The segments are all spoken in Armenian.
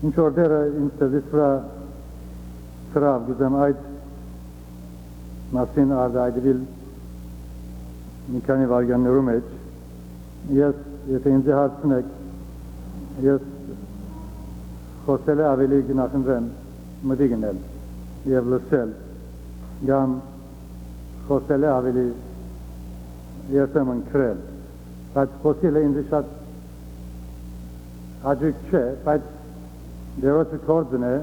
ինչ որ դերը ինձ ձեզից վրա սրավ գուզեմ այդ մասին արտահայտվել մի քանի վայրկյաններու մեջ ես եթե ինձ հարցնեք ես խոսել ավելի գնահատեմ մտի գնել եւ լսել կամ խոսել ավելի երբեմն քրել բայց խոսելը ինձ շատ հաճույք չէ բայց դերոց կորձն է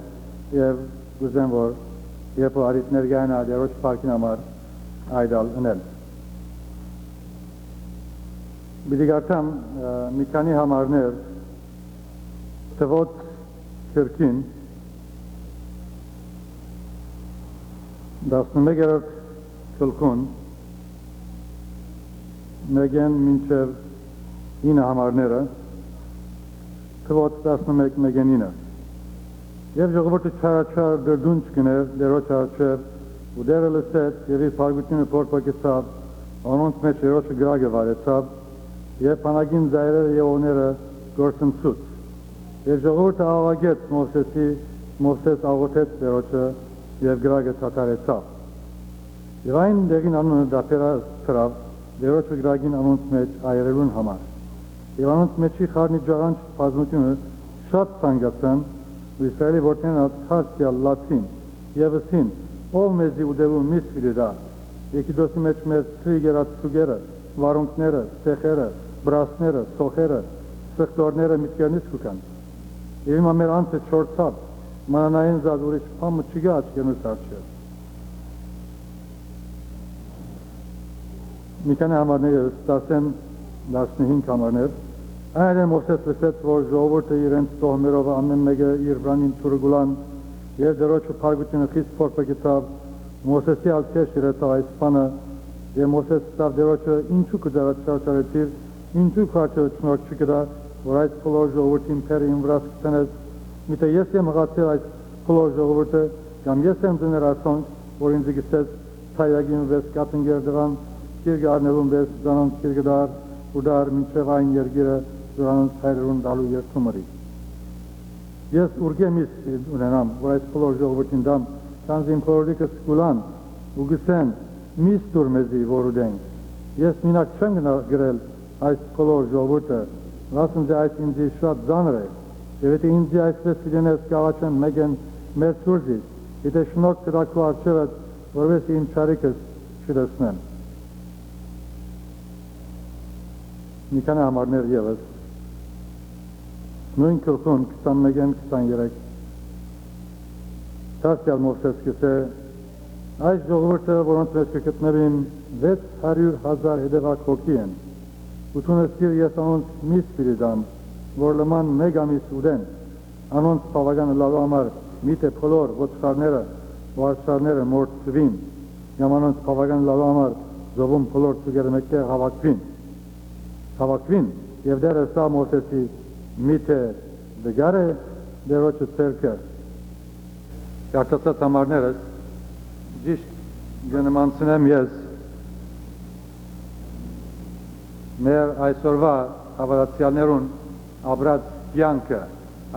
եւ գուզեմ որ երբ արիտ ներգայանա դերոց պարկին համար այդալ ընել բիդիգարտամ մի քանի համարներ տվոց քրքին 11-րդ քլքուն մեգեն մինչև 9 համարները տվոց 11 մեգեն 9 Եվ ժողովուրդը չարաչար դրդունչ գներ, դերոջ արչեր, ու դերը լսեց եւ իր փարգությունը փորփակեցավ, անոնց մեջ երոշը գրագը վարեցավ, եւ բանակին զայրերը եւ օները գործընծուց։ Եվ ժողովուրդը աղաղեց Մովսես աղոթեց դերոջը եւ գրագը թաթարեցավ։ Եվ այն դեղին անունը դապերացրավ դերոջը գրագին անոնց մեջ այրելուն համար։ Եվ անոնց մեջի խառնի ջաղանջ բազմությունը շատ ցանկացան Իսրայելի որդիներն աթքարսյալ լացին եւ ասին ով մեզի ուդելու միս վիրդա եկիդոսի մեջ մեր ցրիգերած ցուգերը վարունքները ցեխերը բրասները սոխերը սխտորները միտքերնից կան եւ հիմա մեր անձը չորցավ մանանային զազուրից փամը չգա աչքերնից արչեր մի քանի համարներ 10-15 համարներ Այն Մովսես լսեց, որ ժողովուրդը իրենց տոհմերով ամեն մեկը իր վրանին թուրգուլան եւ դերոջը փարգությունը խիստ փորփակեցավ Մովսեսի ալքեր շիրեցավ այս բանը եւ Մովսես ստավ դերոջը ինչու կդարաչարեցիր ինչու քարտը չնորք չկրա որ այս փոլոր ժողովրդին փերին վրա կտնես միտը ես եմ հղացել այս փոլոր ժողովուրդը կամ ես եմ դներ ասոն որ ինձ գսես թայագին վես կատինգեր դրան կիրգ արնելուն վես դանան կիրգդար ուդար մինչև այն երգիրը Զորանց հայրերուն դալու երթումրի։ Ես ուրգեմիս ունենամ, որ այս փոլոր ժողովրդին դամ, քանզի իմ խորհրդիկս կուլան ու գսեն միս դուր մեզի որ ուդենք։ Ես մինակ չեմ գրել այս փոլոր ժողովուրդը, ասում թե այս ինձի շատ ծանր է, եւ եթե ինձի այսպես լինես կաղաչեմ մեկեն մեր ցուրզից, եթե շնորհք կրակու արչեւը, որովհետեւ իմ չարիքս չլսնեմ։ Մի քանի համարներ ևս Նույն քրքուն 21-23 Տասյալ Մովսես կսե այս ժողովուրդը, որոնց մեջ կգտնվին 600,000 հետևակ հոգի են, ութունստիր ես անոնց միս պիրիդամ, որ լման մեկ ամիս ուդեն, անոնց պավագանը լալու համար միթե փոլոր ոչխարները, վարշարները մորցվին, կամ անոնց պավագանը լալու համար զովում փոլոր ծուգերը մեկտեղ հավաքվին, եւ դերը սա Մովսեսի միթե դգարը դերոջը ցերկը Կարծացած համարներս ճիշտ գնմանցնեմ ես մեր այսօրվա հավատացյալներուն ապրած կյանքը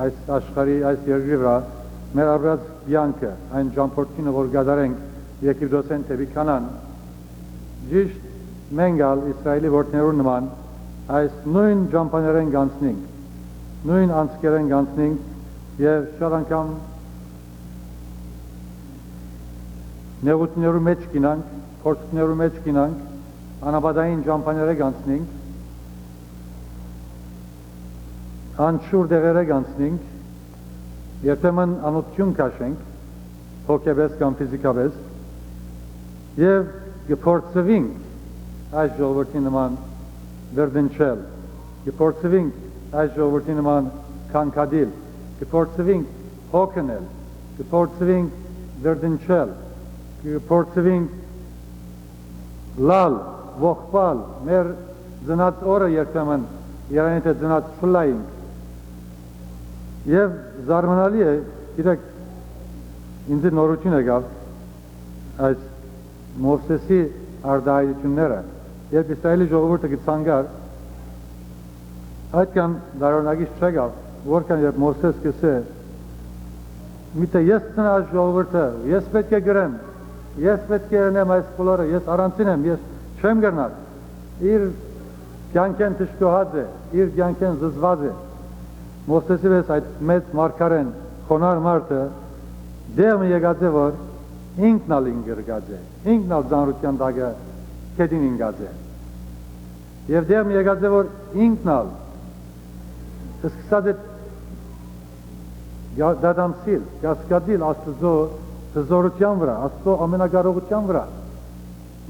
այս աշխարհի այս երկրի վրա մեր ապրած կյանքը այն ճամփորդինը որ գադարենք Եգիպտոսեն թեպի Կանան ճիշտ մենք ալ Իսրայելի որդիներուն նման այս նույն ճամփաներեն գանցնենք նույն անցքերեն գանցնենք եւ շատ անգամ նեղություններու մեջ գինանք, փորձություններու մեջ գինանք, անապատային ճամփաները գանցնենք, անշուր դեղերը գանցնենք, երբեմն անօթություն քաշենք, հոգեբես կամ ֆիզիկաբես, եւ կփորձվենք այս ժողովրդի նման վերդնչել, կփորձվենք այս ժողովրդի նման քանքադիլ, կփորձվենք հոգնել, կփորձվենք վերդնչել, կփորձվենք լալ, ողբալ, մեր ծնած օրը երբեմն Երանի թե ծնած ֆլայինգ եւ զարմանալի է, գիտեք, ինձ նորություն եկավ այս Մովսեսի արտահայտությունները, երբ Իսրայելի ժողովուրդը գցանգար Այդքան դարոնագից չեկավ, որքան երբ Մովսես կսե Միտը ես ծնած ժողովուրդը, ես պետք է գրեմ, ես պետք է ընեմ այս բոլորը, ես առանցին եմ, ես չեմ գրնալ, իր կյանքեն թշկոհած է, իր կյանքեն զզված է, Մովսեսի վես այդ մեծ մարգարեն, խոնար մարդը, դեղը եկած է, որ ինքնալ ինգրգած է, ինքնալ ձանրության դագը կետին ինգած է, և դեղը եկած է, որ ինքնալ սկսած է դադամսիլ, գասկադիլ աստծո զորության վրա, աստծո ամենակարողության վրա,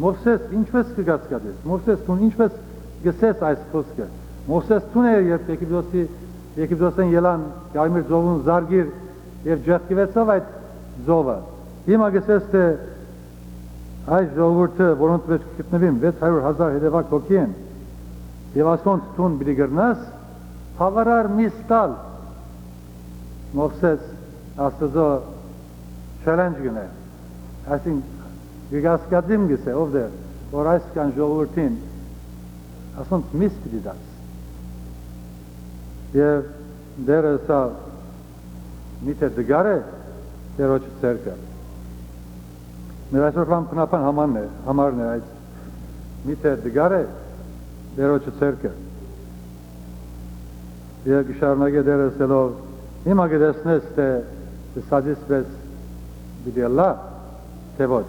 Մովսես ինչպես կգասկադես, Մովսես տուն ինչպես գսես այս խոսքը, Մովսես տուն է երբ Եգիպտոսեն ելան կարմիր ձողուն զարգիր և ջեղկվեցավ այդ ձողը, հիմա գսես թե այս ժողովուրդը, որոնց մեջ գտնվիմ 600,000 հետևակ հոգի են և ասոնց տուն բիդի գրնաս, հավարար միս տալ Մովսես աստծո challenge գնե, այսին գգասկադիմ գսե, ով դեր, որ այս կան ժողովուրդին ասոնց միս պիտի դաս և դերը սա միթե դգար է դերոչը ծերկը մեր այսօրվան պնապան համարն է այդ միթե դգար է դերոչը ծերկը և գշարնագե դերը սելով հիմա գդեսնես թե սադիս պես բիդելլա թե ոչ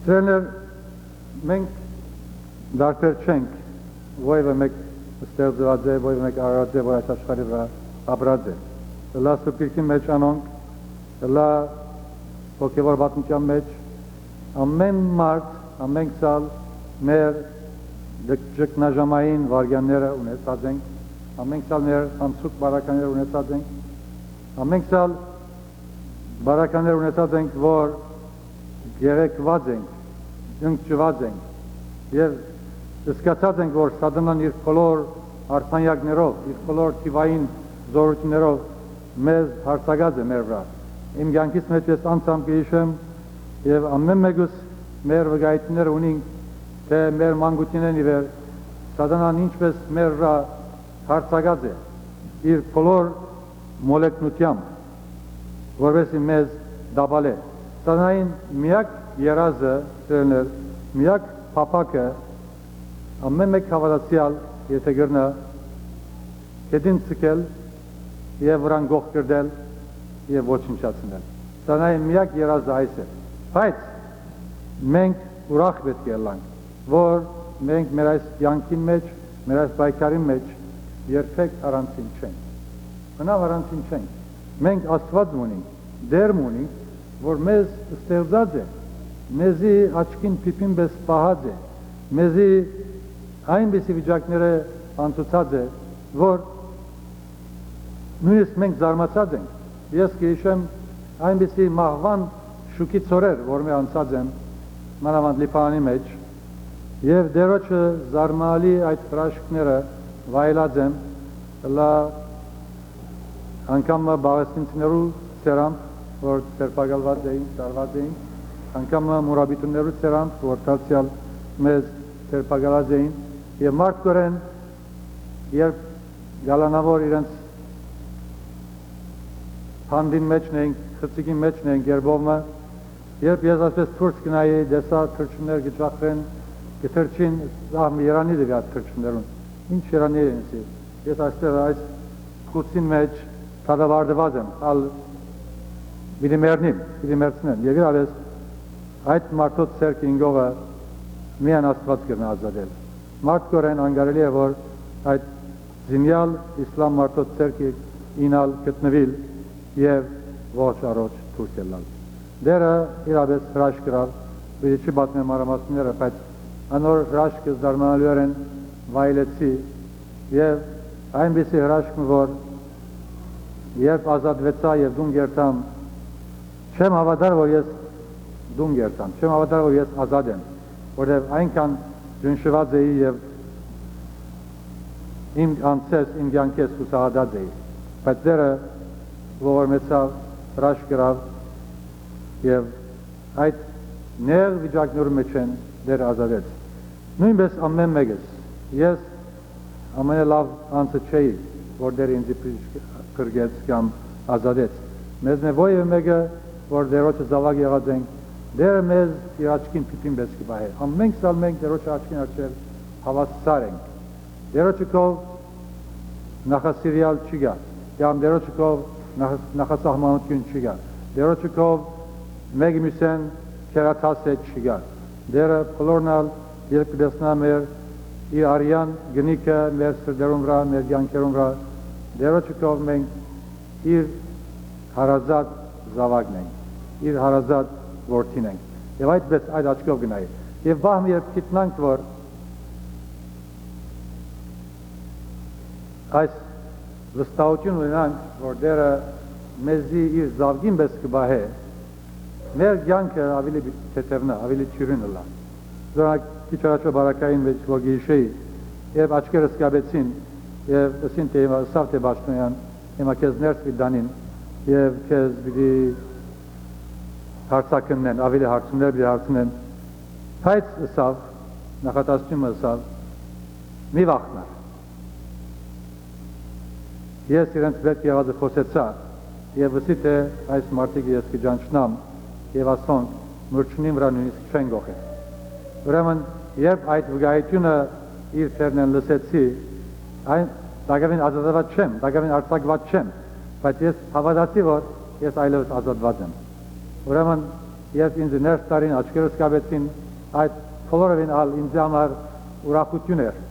Սրեներ մենք դարբեր չենք, ոյվը մեկ ստեղծված է, ոյվը մեկ արած է, որ այս աշխարհի վրա ապրած է։ Լա սուպիրքի մեջ անոնք, լա հոգևոր պատմության մեջ, ամեն մարդ, ամեն սալ մեր ճգնաժամային վարգյանները ունեցած ենք, ամեն սալ մեր անցուկ բարականներ ունեցած ենք, ամեն սալ բարականներ ունեցած ենք, որ գերեկված ենք, ընկճված ենք և զգացած ենք, որ սատանան իր բոլոր արբանյակներով, իր բոլոր թիվային զորություններով մեզ հարձակած է մեր վրա։ Իմ կյանքիս մեջ ես անձամբ կհիշեմ և ամեն մեկուս մեր վկայությունները ունենք, թե մեր մանկությունեն ի վեր սատանան ինչպես մեր վրա հարձակած է իր բոլոր մոլեգնությամբ, որովհետև մեզ դաբալե։ Սատանային միակ երազը, միակ փափակը ամեն մեկ հավատացյալ, եթե գրնա, հետին ցկել և վրան գող կրդել և ոչնչացնել։ Սատանային միակ երազը այս է։ Բայց մենք ուրախ պետք է ելանք, որ մենք մեր այս կյանքին մեջ, մեր այս պայքարի մեջ երբեք առանցին չենք։ Բնավ առանցին չենք։ Մենք Աստված ունենք, դերմ ունենք, որ մեզ ստեղծած է, մեզի աչքին պիպին պես պահած է, մեզի այնպիսի վիճակները անցուցած է, որ նույնիսկ մենք զարմացած ենք։ Ես կհիշեմ այնպիսի մահվան շուքի ծորեր, որ მე անցած եմ մանավանդ Լիբանանի մեջ, և դերոջը զարմալի այդ հրաշքները վայելած եմ, լա անգամ բաղեսնիցներու սերամբ, որ սերպագալված էին, տարված էին, անգամ մուրաբիտուններու սերամբ, որ դարձյալ մեզ սերպագալած էին, և մարդ կորեն, երբ գալանավոր իրենց հանդին մեջն ենք, խծիկին մեջն ենք երբովմը, երբ ես ասպես թուրց կնայի, դեսա թրջումներ գճախրեն, գթրջին, երանի դեպի այդ թրջումներուն, ինչ երանի են սի, ես այստեղ այս խուցին մեջ թադավարդված եմ, ալ բիդի մերցնեմ, և իրավես այդ մարդոց սերք ինգողը միան աստված կրնա ազատել։ Մարդ կորեն անգարելի է, որ այդ զինյալ իսլամ մարդոց սերքի ինալ գտնվիլ և ողջ առողջ թուրք ելալ։ Դերը իրավես հրաշք կրավ, բիդի չի բատմեմ մարամասները, բայց անոր հրաշքը զարմանալիորեն վայելեցի և այնպիսի հրաշքը, որ երբ ազատվեցա և դուն գերտամ, չեմ հավատար, որ ես դուն գերտամ, չեմ հավատար, որ ես ազատ եմ, որտև այնքան ջնշված էի և իմ անցես, իմ կյանքես հուսահատած էի, բայց դերը ողորմեցավ, հրաշք կրավ և այդ նեղ վիճակներու մեջ են դերը ազատեց։ Նույնպես ամեն մեկս, ես ամենալավ անձը չէի, որ դեր ինձ կրգեց կամ ազատեց։ Մեզ նևոյը մեկը, որ դերոչը զավակ եղած ենք, դերը մեզ իր աչքին պիպին բես կբահե։ Ամենք սալ մենք դերոչը աչքին աչել հավասար ենք։ Դերոչը կով նախասիրյալ չգա, կամ դերոչը կով նախասահմանություն չգա, դերոչը կով մեկ մյուսեն կերատասե չգա։ Դերը պլորնալ երբ կդեսնա մեր իր արյան գնիկը մեր սրդերում վրա, մեր կյանքերում վրա, դերոչը կով մենք իր հարազատ զավակն ենք, իր հարազատ որդին ենք։ Եվ այդպես այդ աչքով գնայի։ Եվ վահմ երբ գիտնանք, որ այս վստահություն ունենանք, որ դերը մեզի իր զավգին պես կբահե, մեր կյանքը ավելի թեթևնա, ավելի ճյուրին լա։ Զորակ քիչ առաջ բարակային մեջ որ գիշեի, երբ աչքերս կապեցին, եւ ասին թե սավ թե Բաշտոնյան, հիմա քեզ ներս վիդանին, եւ քեզ պիտի հարցակնեն, ավելի հարցումներ պիտի հարցնեն, բայց սավ, նախատասությունը սավ, մի վախնար։ Ես իրենց պետք եղածը խոսեցա, եւ վսի թե այս մարդիկ ես կջանչնամ, եւ ասոնք մրջունին վրա նույնիսկ չեն գողել։ Ուրեմն, երբ այդ վգայությունը իր թերնեն լսեցի, այն դակավին ազատված չեմ, դակավին արձակված չեմ, բայց ես հավատացի, որ ես այլևս ազատված եմ։ Ուրեմն, ես ինձ ներս տարին աչքերս կապեցին, այդ բոլորովին ալ ինձ համար ուրախություն էր,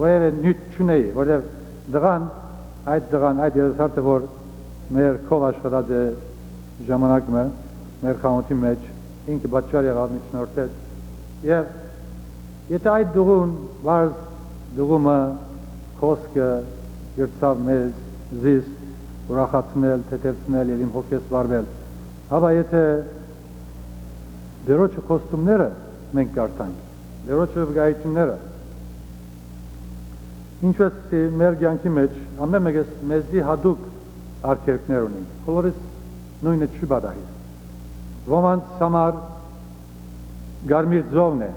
որևէ նյութ չունեի, որտեղ դղան, այդ երեսարտը, որ մեր քով աշխատած է ժամանակը, մեր խանութի մեջ, ինքը բաճար եղավ միջնորդեց, եւ եթե այդ դուղուն, վարզ դուղումը, խոսքը գրծավ մեզ, զիս, ուրախացնել, թեթևցնել եւ իմ հոգես վարվել, ապա եթե դերոչը խոստումները մենք կարդանք, դերոչը վկայությունները, ինչպես մեր կյանքի մեջ ամեն մեկս մեզի հատուկ արգելքներ ունենք, բոլորս նույնը չի բադահի։ Ոմանց համար գարմիր ձողն է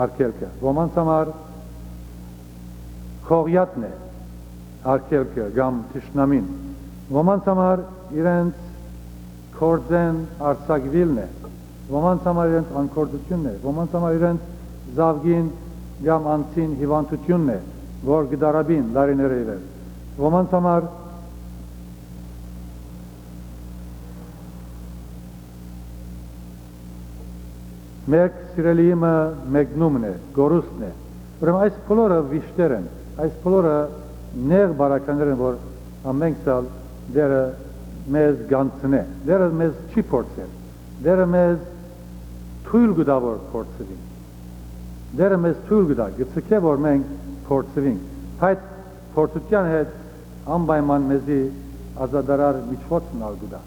արգելքը, ոմանց համար քողյատն է արգելքը կամ թշնամին, ոմանց համար իրենց կորձեն արձակվիլն է, ոմանց համար իրենց անկորձությունն է, ոմանց համար իրենց զավգին կամ անցին հիվանդությունն է, որ գդարաբին լարիները իվեր, ոմանց համար մեկ սիրելիիմը մեկնումն է, գորուսն է, ուրեմն այս բոլորը վիշտեր են, այս բոլորը նեղ բարականներ են, որ ամենք սալ դերը մեզ գանցն է, դերը մեզ չի փորձել, դերը մեզ թույլ գտա որ փորձվին, դերը մեզ թույլ գտա, գծկե որ մենք փորձվին, այդ փորձության հետ անպայման մեզի ազատարար միջոցն ալ գտա,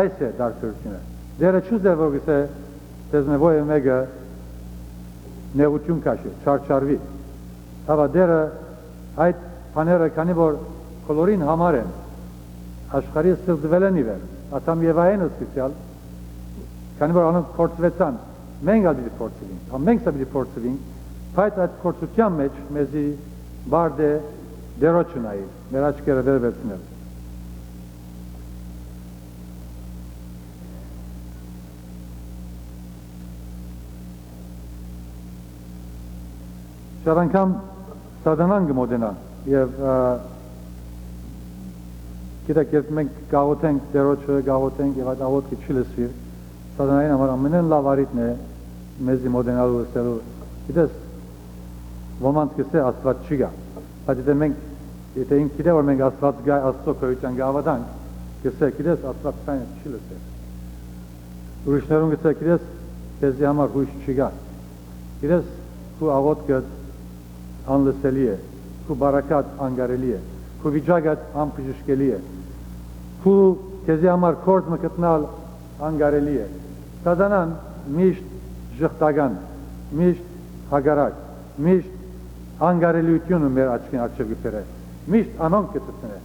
այս է դարձությունը, դերը չուզեր որ գսե Դեզ նևոյը մեկը նեղություն կաշի, չարչարվի, հավա դերը այդ պաները կանի որ կոլորին համար են, աշխարի սրդվել են իվեր, ատամ եվային ըսկիսյալ, քանի որ անոնք փորձվեցան, մենք ալ պիտի փորձվենք, ամենք սա պիտի փորձվենք, բայց այդ փորձության մեջ մեզի բարդ է դերոչը նայել, մեր աչքերը վեր վերցնել։ Շատ անգամ սատանան գմոդենա եւ գիտեք երբ մենք գաղութենք դերոչը գաղութենք եւ այդ աղոթքը չի լսվի սատանային համար ամենեն լավ արիտն է մեզի մոդենալու լսելու գիտես ոմանց կսե աստված չի գա բայց եթե ինք գիտե որ մենք աստված գա աստծո քոյության գավադանք կսե գիտես աստված քայնը չի լսել ուրիշներուն կսե գիտես քեզի համար հույս չի գա գիտես քու աղոթքը անլսելի է, քու բարակատ անգարելի է, քու վիճակատ անբժշկելի է, քու քեզի համար կորձ մկտնալ անգարելի է։ Սատանան միշտ ժխտական, միշտ հագարակ, միշտ անգարելիությունը մեր աչքին աչքև գպերը, միշտ անոնք կծծն է։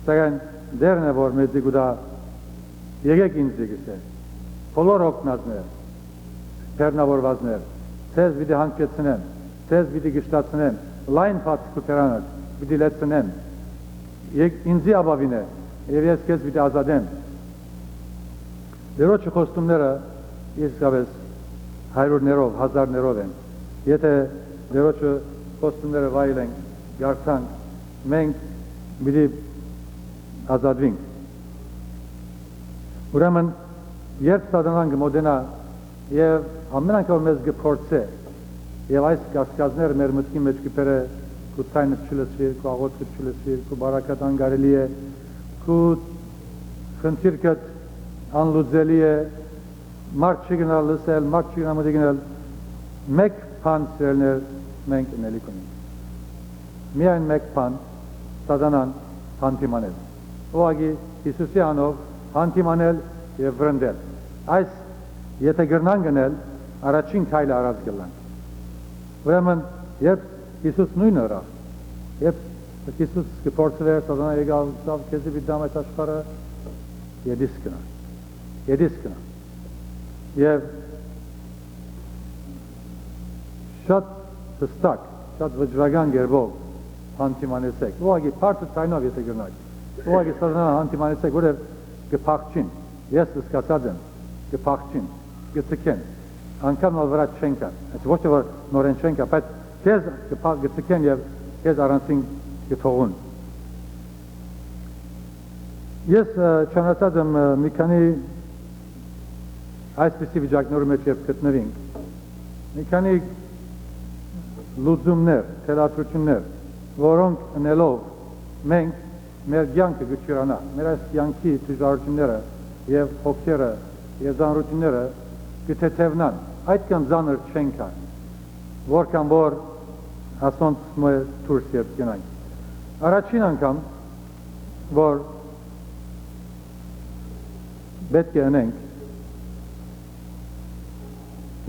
Սակայն դերն է, որ մեզի գուդա եկեք ինձ գսե, բոլոր օգնածներ, պերնավորվածներ, ցեզ պիտի հանգեցնեմ, Ձեզ պիտի գշտացնեմ, լայն փած կուտերանը պիտի լեցնեմ, ինձի ապավին է, և ես կեզ պիտի ազատեմ։ Դերոջը խոստումները իսկապես հայրուրներով, հազարներով են, եթե դերոջը խոստումները վայելենք, գարցանք, մենք պիտի ազատվենք։ Ուրեմն, երբ սատանան կմոտենա և ամեն անգամ մեզ կփորձե և այս կասկածները մեր մտքի մեջ կբերե քու ցայնը չլսվիր, քու աղոթքը չլսվիր, քու բարակат անգարելի է, քու խնդիրքդ անլուծելի է, մարդ չի գնալ լսել, մարդ չի գնալ մտի գնալ, մեկ բան սիրելիներ մենք ունենալիք ունենք։ Միայն մեկ բան սատանան հանդիմանել։ Ուղղակի Հիսուսի անով հանդիմանել և վրընդել։ Այս եթե գրնան գնել, առաջին քայլը արած գլանք։ Ուրեմն, երբ Հիսուս նույնը ըրավ, երբ Հիսուս կփորձվեր, սատանա եկավ, քեզի պիտի այս աշխարհը, ետիս գնա։ Եվ շատ հստակ, շատ վճռական կերպով հանդիմանեցեք։ Ուղղակի բարձր ձայնով եթե գրնաք, ուղղակի սատանա հանդիմանեցեք, որև կփախչին, ես զսկացած եմ, կփախչին, կծկեն, անգամ նոր վրա չեն կան, ոչ թե որ նորեն չեն կան, բայց քեզ կծկեն և քեզ առանցին կթողուն։ Ես չանացած եմ մի քանի այսպիսի վիճակներու մեջ երբ գտնվենք, մի քանի լուծումներ, թելադրություններ, որոնք ընելով մենք մեր կյանքը կչյուրանա, մեր այս կյանքի դժվարությունները և հոգերը և ծանրությունները կթեթևնան, այդքան ծանր չեն կան, որքան որ ասոնց մը դուրս երբ գնանք։ Առաջին անգամ, որ պետք է անենք,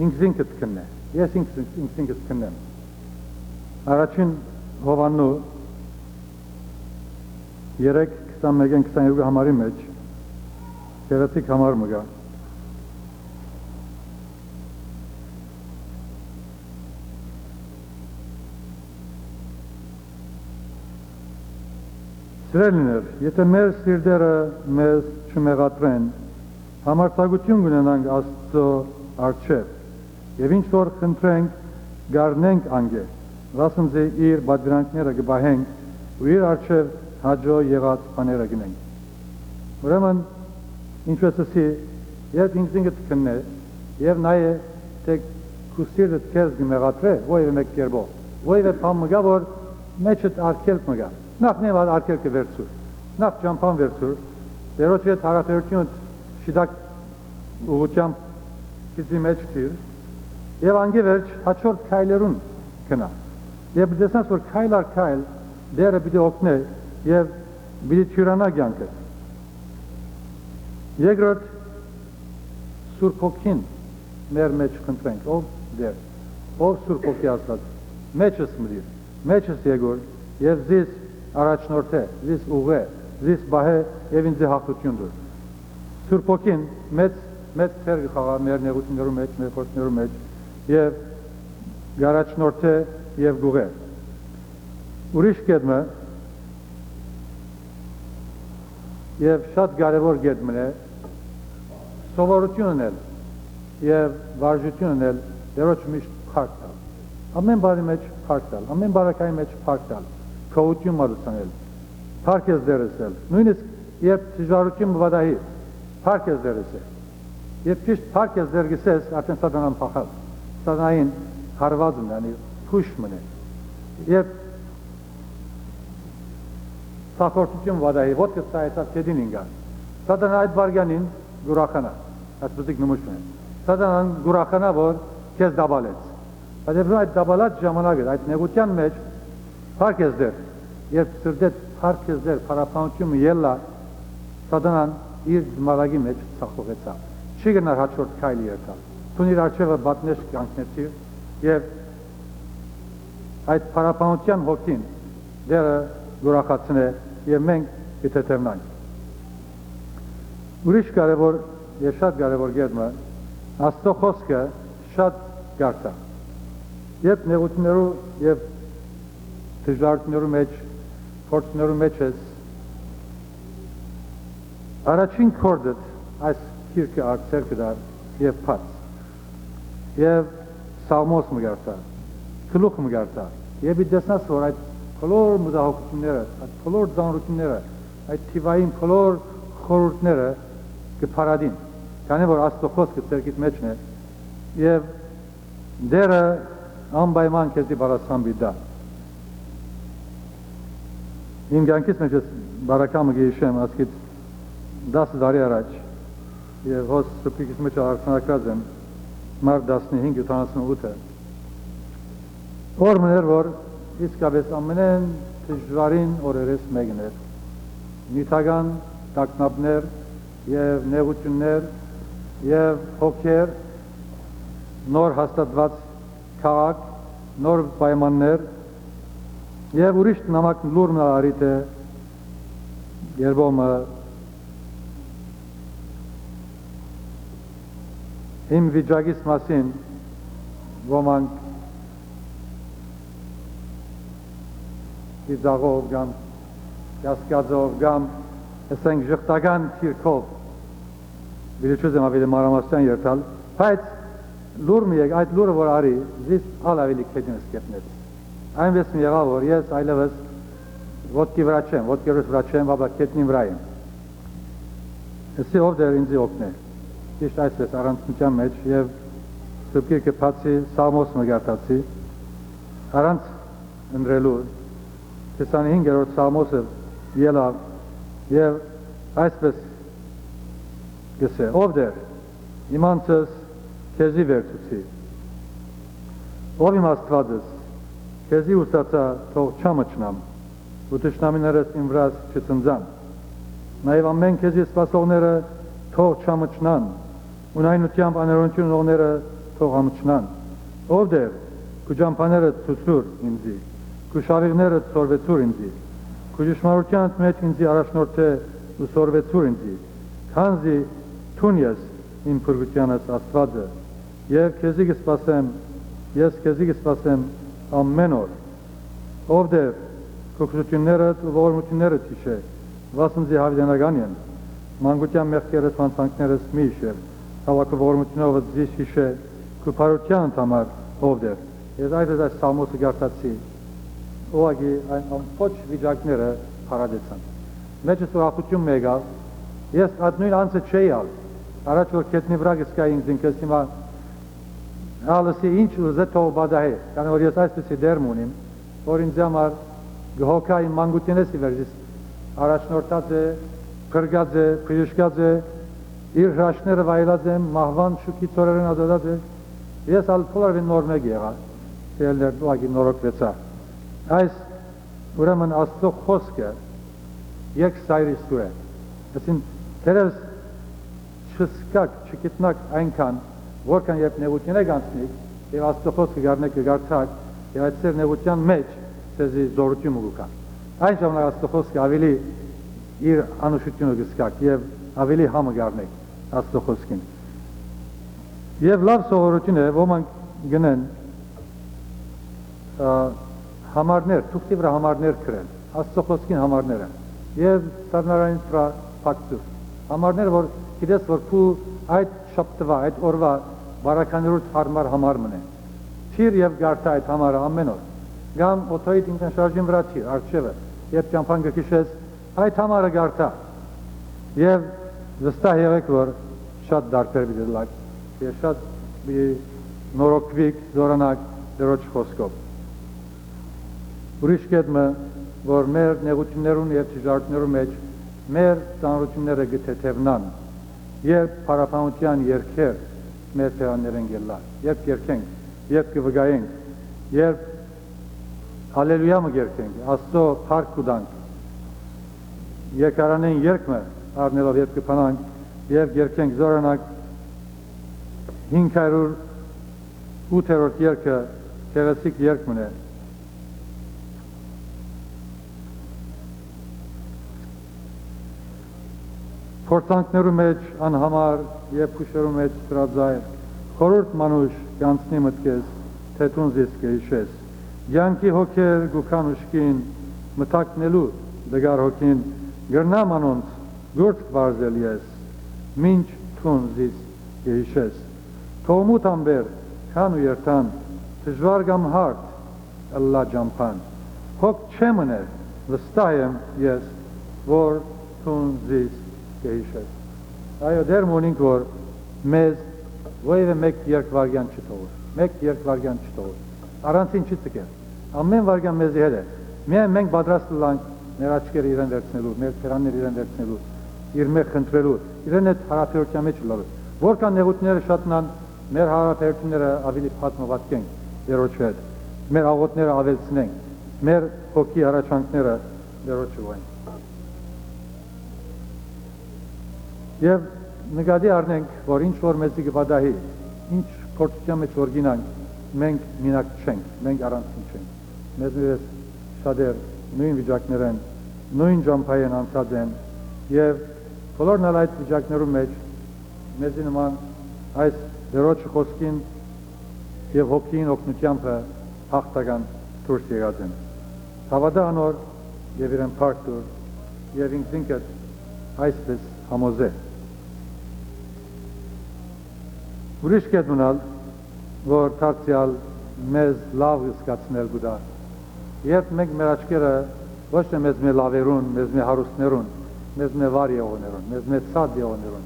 ինքզինքս կննե, ես ինքզինքս կննեմ։ Առաջին Հովաննու 3:21-22 համարի մեջ գեղեցիկ համար մը գա։ Սիրելիներ, եթե մեր սիրտերը մեզ չմեղատրեն, համարձակություն կունենանք Աստծո առջև և ինչ որ խնդրենք, գարնենք անգե, վասնզի իր պատվիրանքները կպահենք ու իր առջև հաջո եղած բաները գնենք։ Ուրեմն, ինչպես ասի, երբ ինքզինքդ կննե և նայե, թե քու սիրտդ քեզ կմեղատրե, ոյևէ մեկ կերպով, ոյևէ բան մը գա, որ մեջդ արգելք մը գա։ Նախ նեվալ արգելքը վերցուր, նախ ճամփան վերցուր, դերոջ հետ հարաբերությունդ շիդակ ուղղությամբ քիզի մեջ տիր, և անգե վերջ հաջորդ քայլերուն կնա։ Եվ դեսնաս, որ քայլ առ քայլ դերը պիտի օգնե և պիտի թյուրանա կյանքը։ Երկրորդ, Սուրբ Հոգին մեր մեջ խնդրենք, ով դեր, ով Սուրբ Հոգի Աստված, մեջս մտիր, մեջս եկոր և զիս առաջնորդ է, զիս ուղ է, զիս բահ է և ինձի հաղթություն դուր։ Սուրբ Հոգին մեծ թեր կխաղա մեր նեղություններու մեջ, մեր փորձներու մեջ և գարաչնորդ է և գուղ է։ Ուրիշ կետմը և շատ կարևոր կետմն է սովորություն ունել և վարժություն ունել դերոջ միշտ փառք տալ։ Ամեն բանի մեջ փառք տալ, ամեն բարակայի մեջ փառք տալ, քողություն մատուցանել, փառք ես դերսել, նույնիսկ երբ դժվարություն վադահի, փառք ես դերսել։ Երբ ճիշտ փառք ես դերգսես, արդեն սատանան փախավ, սատանային հարված մնանի, փուշ մնե։ Երբ սախորդություն վադահի, ոտքը սայեցավ կետին ինգան, սատանան այդ վարգյանին գուրախանա, ասպզիկ նմուշ մնեն, սատանան գուրախանա, որ կեզ դաբալեց։ Բայց այդ դաբալած ժամանակը, այդ նեղության մեջ փառք ես դեր, երբ սրդետ փառք ես դեր, փառապանությունը ելլա, սատանան իր զմարագի մեջ ծախողեցավ։ Չի գնար հաջորդ քայլի եկալ։ Տուն իր արջևը բատնեշ կանգնեցիր և այդ փառապանության հոգին դերը գուրախացնե և մենք կթեթևնանք։ Ուրիշ կարևոր և շատ կարևոր գետմը Աստծո խոսքը շատ կարդա։ Երբ նեղություններու և դժվարությունների մեջ, փորձների մեջ ես, առաջին քորդդ այս քիրքը արձեր կդար եւ փած եւ սաղմոս մգարտա գլուխ մգարտա եւ դեսնաս որ այդ բոլոր մտահոգությունները այդ բոլոր ծանրությունները այդ թիվային բոլոր խորհուրդները կփարադին քանի որ Աստծո խոսքը ցերկիտ մեջն է եւ դերը անպայման քեզի բարասամբի դա իմ կյանքից մեջ ես բարակամը գիշեմ ասկից 10 տարի առաջ եւ հոս սպիկից մեջ արձանագրած եմ մարտ 15-78-ը օրն էր որ իսկապես ամենեն դժվարին օրերից մեկն էր նյութական տագնապներ եւ նեղություններ եւ հոգեր նոր հաստատված քաղաք նոր պայմաններ եւ ուրիշ նամակ լուրն արիտ է երբոմը իմ վիճակից մասին ոմանք իզաղով կամ կասկածով կամ ասենք ժխտական թիրքով վիճուզ եմ ավելի մանրամասն երթալ բայց լուր մի այդ լուրը որ արի զիս ալավելի քեդինս կետնեց այնպես մի եղավ որ ես այլևս ոտքի վրա չեմ ոտքերս վրա չեմ բաբա քետնին վրա եմ էսի ով դեր ինձ օգնե ճիշտ այսպես առանցնության մեջ եւ սպիրկը փացի սամոս մգարտացի առանց ընդրելու 25-րդ սամոսը ելավ եւ այսպես գսե ով դեր իմանցս քեզի վերցուցի ով իմ Աստվածս քեզի ուսացա թող չամճնամ ու թշնամիներս իմ վրաս չծնձան նաեւ ամեն քեզի սպասողները թող չամճնան ու նայնությամբ աներոնություն ունողները թող ամճնան ով դեր քու ջամփաները ցուցուր ինձի քու շարիղները ծորվեցուր ինձի քու ճշմարության մեջ ինձի առաջնորդե ու սորվեցուր ինձի քանզի թուն ես իմ փրկությանս Աստվածը եւ քեզի կսպասեմ ես քեզի կսպասեմ ամեն օր ով դեր քու քրություններդ ու ողորմություններդ հիշե վասնզի հավիտենական են մանկության մեղքերս վանցանքներս մի հիշեր հավաքը ողորմությունով զիս հիշե քու փարության համար ով դեր ես այս սամոսը գարտացի ուղղակի այն ամբողջ վիճակները հարադեցան մեջս ուրախություն մեգալ ես այդ նույն անձը չէի ալ առաջ որ քետնի վրա գսկայի ինձ ինքս հիմա ալսի ինչ ուզե թող բադահե քանի որ ես այսպեսի դերմ ունիմ որ ինձ համար գհոքա իմ մանկությունից ի վերջից առաջնորդած է փրկած է փրկած է իր հրաշքները վայելած եմ մահվան շուքի ծորերն ազատած է ես ալ փոլարվին նոր մեկ եղա դերներ ուղղակի նորոգվեցա այս ուրեմն Աստծո խոսքը երկսայրի սուր է ասին դերևս չսկակ չգիտնակ այնքան որքան երբ նեղություն եք անցնիք եւ Աստծո խոսքը գարնեք կգարցակ եւ այդ ծեր նեղության մեջ ցեզի զորություն ուղղա այն ժամանակ Աստծո խոսքը ավելի իր անուշությունը գսկակ եւ ավելի համը գարնեք Աստծո խոսքին եւ լավ սովորություն է ոմանք գնեն համարներ թուղթի վրա համարներ գրեն Աստծո խոսքին համարները եւ սառնարային վրա փակցուր համարներ որ գիտես որ քու այդ շաբթվա այդ օրվա բարականերուց հարմար համար մնե թիր եւ գարտա այդ համարը ամեն օր գամ օթոյի ինքնաշարժին վրա թիր արչեվը երբ ճամփան գքիշես այդ համարը գարտա եւ վստահ եղեք որ շատ դարբեր բիդլակ եւ շատ նորոգվիկ զորանակ դրոջ խոսքով ուրիշ կետմը որ մեր նեղություններուն եւ դժվարություններուն մեջ մեր ծանրությունները գտեթևնան երբ փարապանության երկեր մեր թերաններեն գելա երբ երկենք երբ կվգայենք երբ հալելույա մը երկենք Աստծո փառք կուտանք երկարանեն երկմը առնելով երբ կփանանք եւ երկենք զորանակ 508-րդ երկը քերեսիկ երկմն է Փորձանքներու մեջ անհամար եւ քուշերու մեջ սրածայր խորհուրդ մանուշ յանցնի մտքես թեթուն զիս կհիշես Յանքի հոգեր գուքան ուշքին մտակնելու դգար հոգին գրնամ անոնց գործ բարձել ես մինչ թուն զիս գեհիշես թողմուտ ամբեր քան ու երթան դժվար գամ հարդ ըլլա ջամփան հոգ չեմն է վստահ եմ ես որ թուն զիս գեհիշես այո դեր մոնինք որ մեզ ոյվե մեկ երկվարգյան չթողır Առանցին չի ցկել։ Ամեն վարյան մեզի հետ է։ Միայն մենք պատրաստ լանք մեր աչքերը իրեն վերցնելու, մեր թերանները իրեն վերցնելու, իր մեկ խնդրելու, իրեն այդ հարաբերության մեջ լալու։ Որքան նեղությունները շատնան, մեր հարաբերությունները ավելի փաթմվածքենք Տերոջ հետ։ Մեր աղոթները ավելցնենք, մեր հոգի հառաչանքները Տերոջը ուղենք։ Եվ նկատի առնենք, որ ինչ որ մեզի կպատահի, ինչ փորձության մեջ որ գինանք, մենք մինակ չենք, մենք առանցին չենք։ Մեզ միրես շատեր նույն վիճակներ են, նույն ջամփային անցած են եւ բոլորն էլ այդ վիճակներում մեջ մեզի նման այս Տերոջ խոսքին եւ հոգին օգնությամբ հաղթական դուրս եկած են։ Հավատա անոր եւ իրեն փառք տուր եւ ինքնինքդ այսպես համոզե։ Ուրիշ կետ մնալ որ դարձյալ մեզ լավ զգացնել գուտա։ Երբ մենք մեր աչքերը ոչ թե մեզ մեր լավերուն, մեզ մեր հարուստներուն, մեզ մեր վար եղողներուն, մեզ մեր ցած եղողներուն,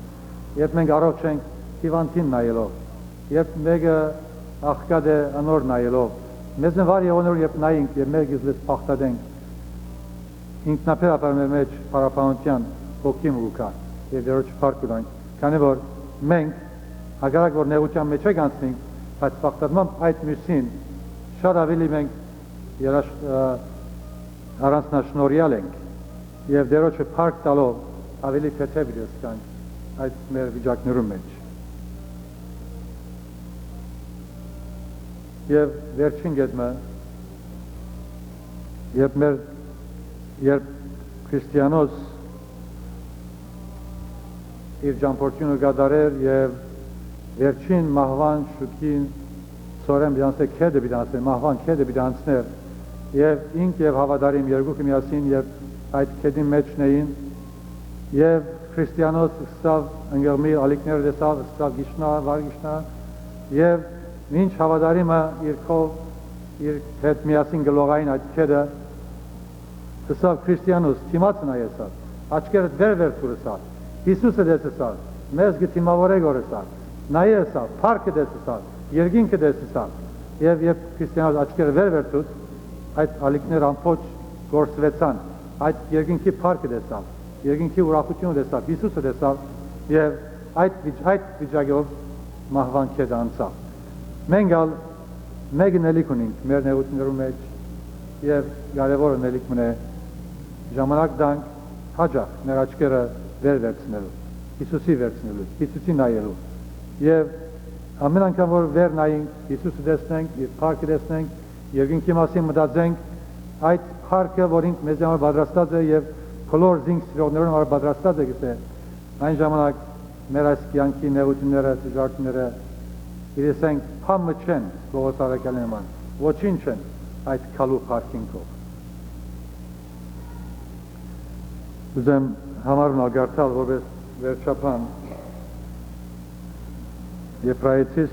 երբ մենք առողջ ենք հիվանդին նայելով, երբ մեկը աղքատ է անոր նայելով, մեզ մեր վար եղողներուն երբ նայենք եւ մեր գիզլից փախտadենք, ինքնաբերաբար մեր մեջ պարապանության հոգին ուղղա եւ Տերոջ փառք ունենք, քանի որ մենք հակառակ որ նեղության մեջ ենք անցնենք բայց փախտadմամբ այդ մյուսին շատ ավելի մենք առանձնաշնորհյալ ենք եւ Տերոջը փառք տալով ավելի թեթև իրսկանք այդ մեր վիճակներում մեջ եւ վերջին գետմը երբ քրիստիանոս իր ճամփորդությունը կատարեր եւ վերջին մահվան շուկին սորեմ բյանսե քեդը բյանսե մահվան քեդը բյանսներ եւ ինք եւ հավատարիմ երկուքը միասին եւ այդ քեդի մեջն էին եւ քրիստիանոս ստավ ընկերմի ալիքներ դեսավ ստավ գիշնա վարգիշնա եւ ինչ հավատարիմը իր հետ միասին գլողային այդ քեդը ստավ քրիստիանոս թիմաց նայեցավ աչքերը դեր թուրսավ Հիսուսը դեսավ մեզ գտիմավորե գորսավ նայեցավ, փառքը դեսավ, երկինքը դեսավ եւ երբ քրիստիանոս աչքերը վերցուց, այդ ալիքները ամփոփ գործվեցան, այդ երկինքի փառքը դեսավ, երկինքի ուրախությունը դեսավ, Հիսուսը դեսավ եւ այդ վիճակով մահվան քեդ անցավ։ Մենք ալ մեկ նելիք ունենք մեր նեղություններում մեջ եւ կարեւորը նելիքն է ժամանակ դանք հաջող մեր աչքերը վերցնելու, Հիսուսի վերցնելու, Հիսուսի նայելու Եվ ամեն անգամ որ վեր նայենք, Հիսուսը տեսնենք, իր փառքը տեսնենք, երկինքի մասին մտածենք, այդ փառքը, որ ինք մեզ համար պատրաստած է եւ բոլոր զինք սիրողներուն համար պատրաստած է գիտե, այն ժամանակ մեր այս կյանքի նեղությունները, դժվարությունները իրենք փամը չեն Պողոս առաքյալի նման, ոչինչ չեն այդ քալու փառքինքով։ Ուզեմ համարն ագարտալ որպես վերջապան Եբրայեցիս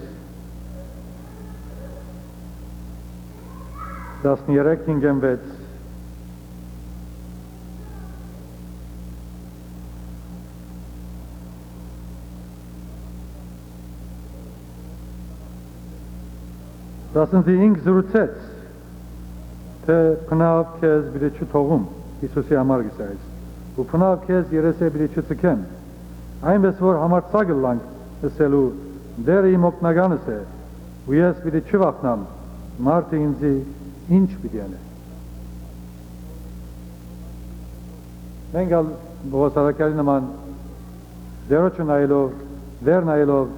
13:5-6 15 զրուցեց թե փնավ քեզ բիդե չթողում Հիսուսի համար գսայս ու փնավ քեզ երեսե բիդե չցկեմ այնպես որ համարցակը լանք ասելու դերը իմ օգնականս է ու ես պիտի չվախնամ մարդը ինձի ինչ պիտի անե մենք ալ Պողոս առաքյալի նման Տերոջը նայելով վեր նայելով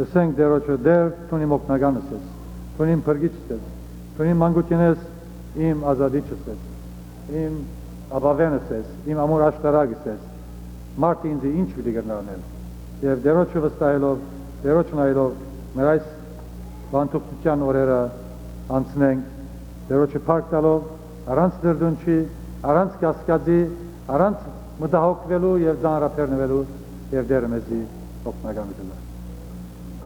ասենք Տերոջը դեր տուն իմ օգնականս ես տուն իմ փրկիչս ես տուն իմ մանկությունս իմ ազատիչս ես իմ ապավենս ես իմ ամուր աշտարակս ես մարդը ինձի ինչ պիտի գտնանել եւ Տերոջը վստահելով Տերոջը նայելով մեր այս բանտուկության օրերը անցնենք Դերոջը փառք տալով, առանց դրդունչի, առանց կասկածի, առանց մտահոգվելու եւ ծանրաբեռնվելու եւ դեր մեզի օգնական լինելու։